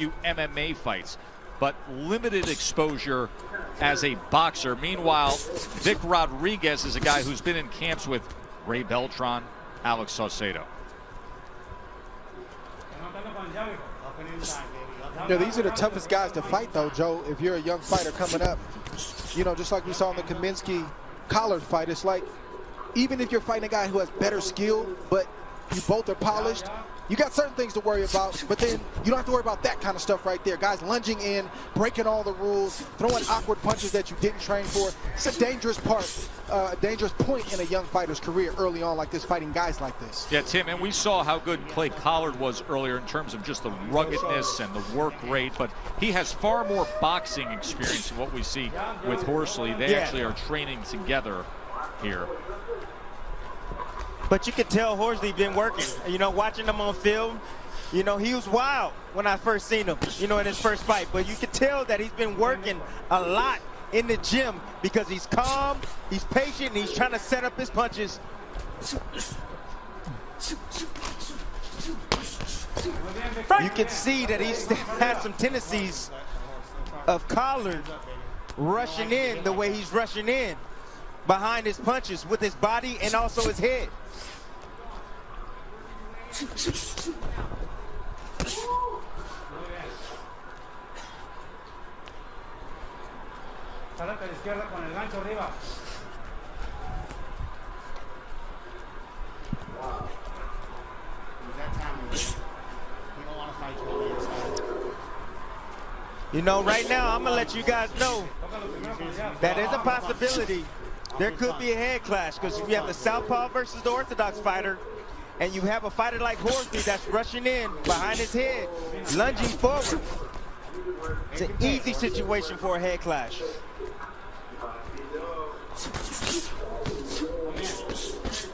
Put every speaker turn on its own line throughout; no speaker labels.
few MMA fights, but limited exposure as a boxer. Meanwhile, Vic Rodriguez is a guy who's been in camps with Ray Beltran, Alex Saucedo.
You know, these are the toughest guys to fight, though, Joe. If you're a young fighter coming up, you know, just like we saw in the Kaminsky-Collard fight, it's like, even if you're fighting a guy who has better skill, but you both are polished, you got certain things to worry about, but then you don't have to worry about that kind of stuff right there. Guys lunging in, breaking all the rules, throwing awkward punches that you didn't train for. It's a dangerous point in a young fighter's career early on like this, fighting guys like this.
Yeah, Tim, and we saw how good Clay Collard was earlier in terms of just the ruggedness and the work rate, but he has far more boxing experience than what we see with Horsley. They actually are training together here.
But you can tell Horsley been working. You know, watching him on film, you know, he was wild when I first seen him, you know, in his first fight. But you can tell that he's been working a lot in the gym because he's calm, he's patient, and he's trying to set up his punches. You can see that he's had some tendencies of Collard rushing in the way he's rushing in behind his punches with his body and also his head. You know, right now, I'm going to let you guys know that there's a possibility there could be a head clash, because if you have the southpaw versus the orthodox fighter, and you have a fighter like Horsley that's rushing in behind his head, lunging forward, it's an easy situation for a head clash.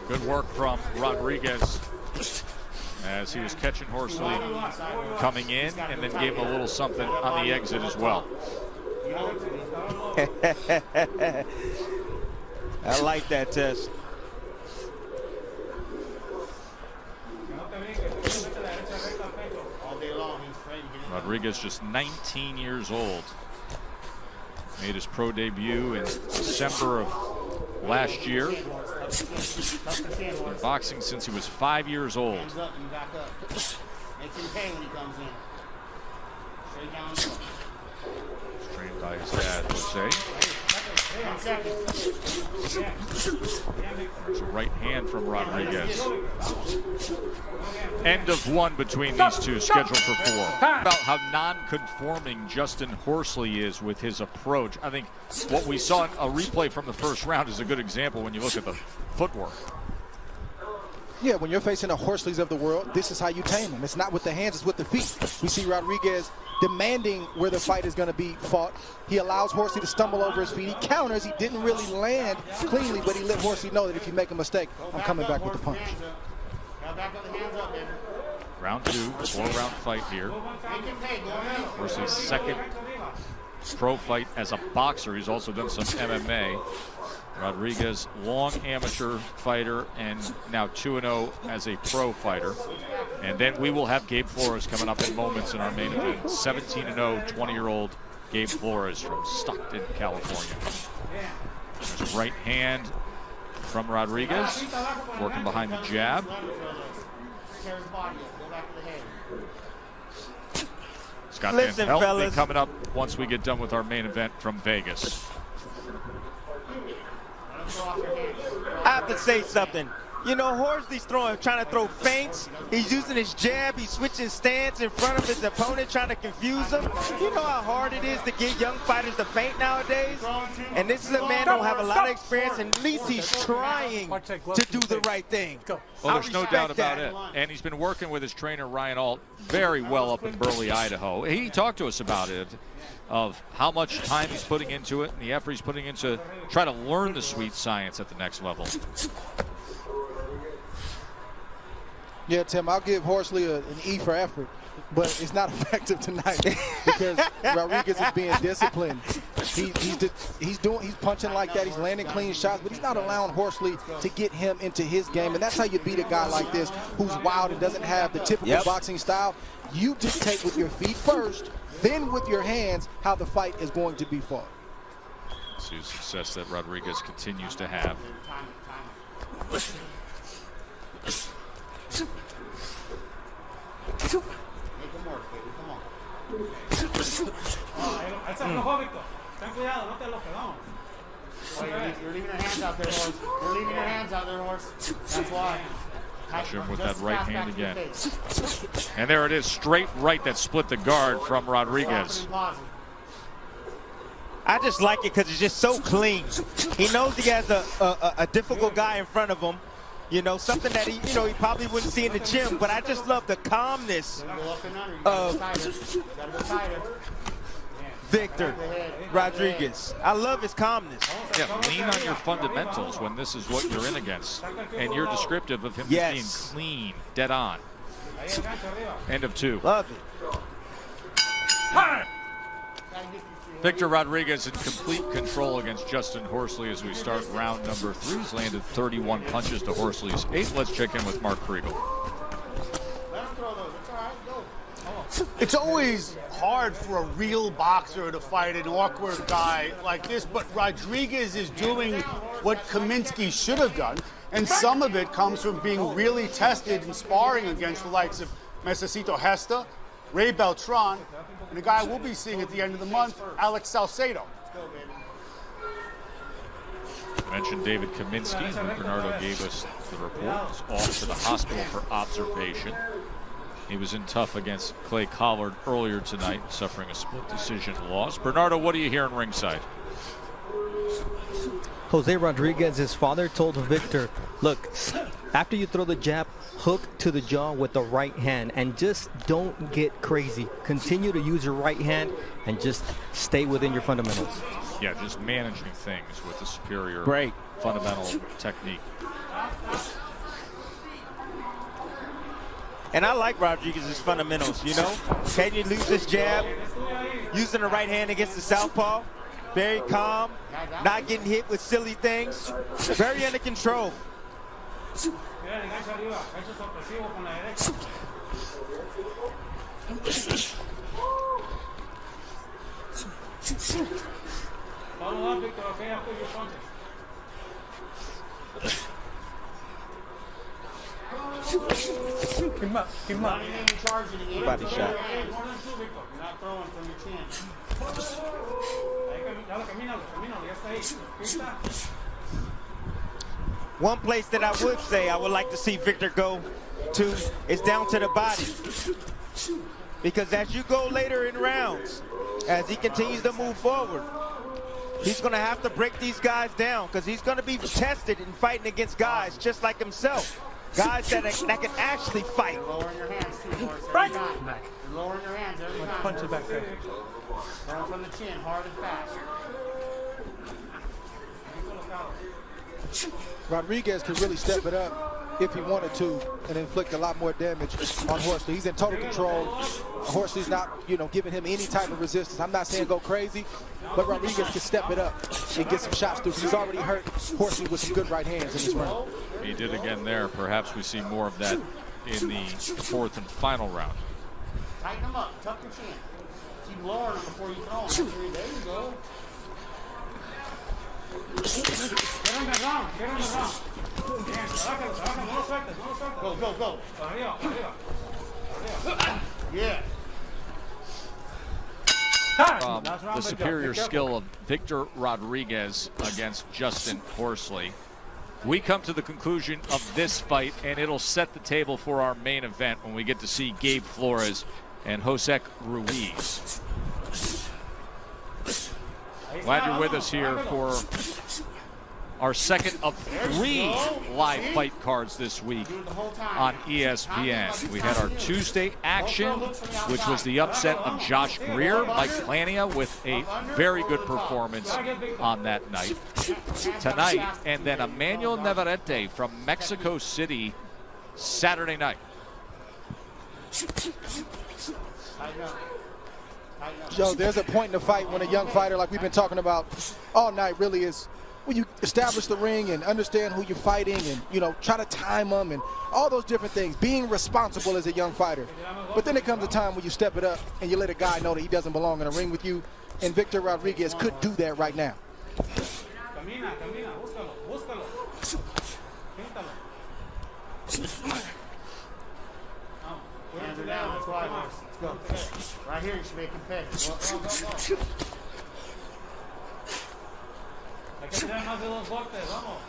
Good work from Rodriguez as he was catching Horsley coming in, and then gave him a little something on the exit as well.
I like that test.
Rodriguez, just 19 years old. Made his pro debut in December of last year. Been boxing since he was 5 years old. Trained by his dad, Jose. There's a right hand from Rodriguez. End of one between these two, scheduled for 4. About how non-conforming Justin Horsley is with his approach. I think what we saw in a replay from the first round is a good example when you look at the footwork.
Yeah, when you're facing the Horsleys of the world, this is how you tame them. It's not with the hands, it's with the feet. We see Rodriguez demanding where the fight is going to be fought. He allows Horsley to stumble over his feet. He counters. He didn't really land cleanly, but he let Horsley know that if you make a mistake, I'm coming back with the punch.
Round 2, 4-round fight here. Horsley's second pro fight as a boxer. He's also done some MMA. Rodriguez, long amateur fighter, and now 2-0 as a pro fighter. And then we will have Gabe Flores coming up in moments in our main event. 17-0, 20-year-old Gabe Flores from Stockton, California. There's a right hand from Rodriguez, working behind the jab. Scott Van Pelt coming up once we get done with our main event from Vegas.
I have to say something. You know, Horsley's trying to throw feints. He's using his jab. He's switching stance in front of his opponent, trying to confuse him. You know how hard it is to get young fighters to feint nowadays? And this is a man who don't have a lot of experience, and at least he's trying to do the right thing.
Well, there's no doubt about it. And he's been working with his trainer, Ryan Alt, very well up in Burley, Idaho. He talked to us about it, of how much time he's putting into it and the effort he's putting into try to learn the sweet science at the next level.
Yeah, Tim, I'll give Horsley an E for effort, but it's not effective tonight because Rodriguez is being disciplined. He's punching like that. He's landing clean shots, but he's not allowing Horsley to get him into his game. And that's how you beat a guy like this who's wild and doesn't have the typical boxing style. You dictate with your feet first, then with your hands how the fight is going to be fought.
See the success that Rodriguez continues to have.
You're leaving your hands out there, Horse. You're leaving your hands out there, Horse. That's why.
Touch him with that right hand again. And there it is, straight right that split the guard from Rodriguez.
I just like it because it's just so clean. He knows he has a difficult guy in front of him. You know, something that he probably wouldn't see in the gym. But I just love the calmness of Victor Rodriguez. I love his calmness.
Yeah, lean on your fundamentals when this is what you're in against. And you're descriptive of him being clean, dead on. End of 2.
Love it.
Victor Rodriguez in complete control against Justin Horsley as we start round number 3. He's landed 31 punches to Horsley's 8. Let's check in with Mark Kriegel.
It's always hard for a real boxer to fight an awkward guy like this, but Rodriguez is doing what Kaminsky should have done, and some of it comes from being really tested and sparring against the likes of Mesacito Hesta, Ray Beltran, and the guy we'll be seeing at the end of the month, Alex Salcedo.
I mentioned David Kaminsky, who Bernardo gave us the report, is off to the hospital for observation. He was in tough against Clay Collard earlier tonight, suffering a split decision loss. Bernardo, what do you hear in ringside?
Jose Rodriguez's father told Victor, look, after you throw the jab, hook to the jaw with the right hand and just don't get crazy. Continue to use your right hand and just stay within your fundamentals.
Yeah, just managing things with the superior fundamental technique.
And I like Rodriguez's fundamentals, you know. Can you lose this jab? Using the right hand against the southpaw. Very calm, not getting hit with silly things. Very under control. Body shot.
Not throwing from your chin.
One place that I would say I would like to see Victor go to is down to the body. Because as you go later in rounds, as he continues to move forward, he's going to have to break these guys down because he's going to be tested in fighting against guys just like himself. Guys that can actually fight.
You're lowering your hands too, Horse.
Right.
You're lowering your hands every time.
Punch it back there.
Throwing from the chin, hard and fast.
Rodriguez could really step it up if he wanted to and inflict a lot more damage on Horsley. He's in total control. Horsley's not, giving him any type of resistance. I'm not saying go crazy, but Rodriguez can step it up and get some shots through. He's already hurt Horsley with some good right hands in this round.
He did again there. Perhaps we see more of that in the 4th and final round.
Tighten them up, tuck your chin. Keep lowering them before you throw them. There you go. Get on the ground, get on the ground. Go, go, go. Yeah.
The superior skill of Victor Rodriguez against Justin Horsley. We come to the conclusion of this fight, and it'll set the table for our main event when we get to see Gabe Flores and Josec Ruiz. Glad you're with us here for our second of 3 live fight cards this week on ESPN. We had our Tuesday action, which was the upset of Josh Greer, Mike Plania with a very good performance on that night. Tonight, and then Emmanuel Navarrete from Mexico City Saturday night.
Joe, there's a point in the fight when a young fighter, like we've been talking about all night, really is when you establish the ring and understand who you're fighting and, you know, try to time them and all those different things, being responsible as a young fighter. But then it comes a time when you step it up and you let a guy know that he doesn't belong in a ring with you, and Victor Rodriguez could do that right now.
Camina, camina, búscalo, búscalo. Píntalo. Hands are down, that's why. Let's go. Right here, you should make him pay. Go, go, go, go. Hay que tirar más de 2 golpes, vamos.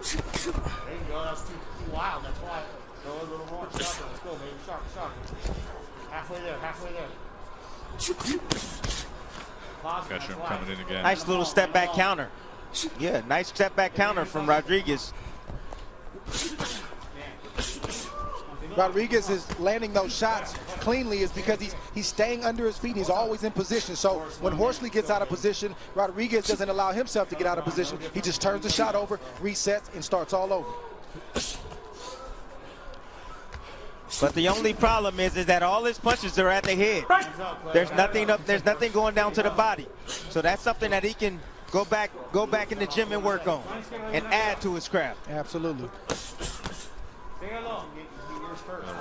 There you go, that's too wild, that's why. Go a little more, sharper, let's go, baby, sharper, sharper. Halfway there, halfway there.
Got him coming in again.
Nice little step back counter. Yeah, nice step back counter from Rodriguez.
Rodriguez is landing those shots cleanly is because he's staying under his feet. He's always in position. So when Horsley gets out of position, Rodriguez doesn't allow himself to get out of position. He just turns the shot over, resets, and starts all over.
But the only problem is that all his punches are at the head. There's nothing up. There's nothing going down to the body. So that's something that he can go back in the gym and work on and add to his craft.
Absolutely.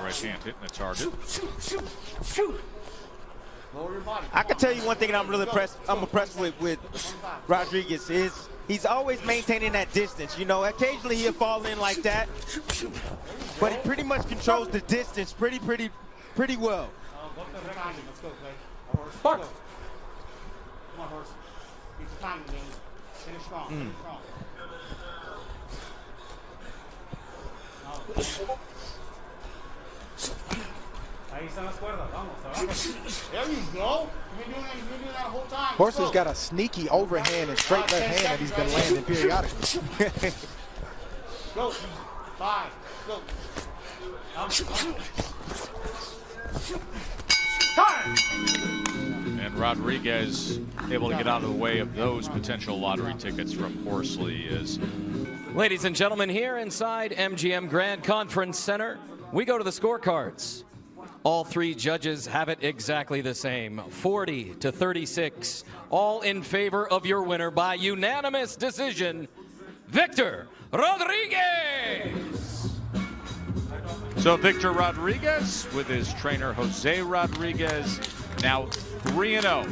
Right hand hitting the target.
I can tell you one thing that I'm impressed with Rodriguez is he's always maintaining that distance. You know, occasionally he'll fall in like that, but he pretty much controls the distance pretty well.
Let's go, Clay. Come on, horse. Beat the timing, man. Finish strong, finish strong. Ahí están las cuerdas, vamos, abajo. There you go. You've been doing that the whole time.
Horsley's got a sneaky overhand and straight left hand that he's been landing periodically.
Go. 5. Go.
And Rodriguez able to get out of the way of those potential lottery tickets from Horsley is.
Ladies and gentlemen, here inside MGM Grand Conference Center, we go to the scorecards. All 3 judges have it exactly the same, 40-36, all in favor of your winner by unanimous decision, Victor Rodriguez.
So Victor Rodriguez with his trainer Jose Rodriguez now 3-0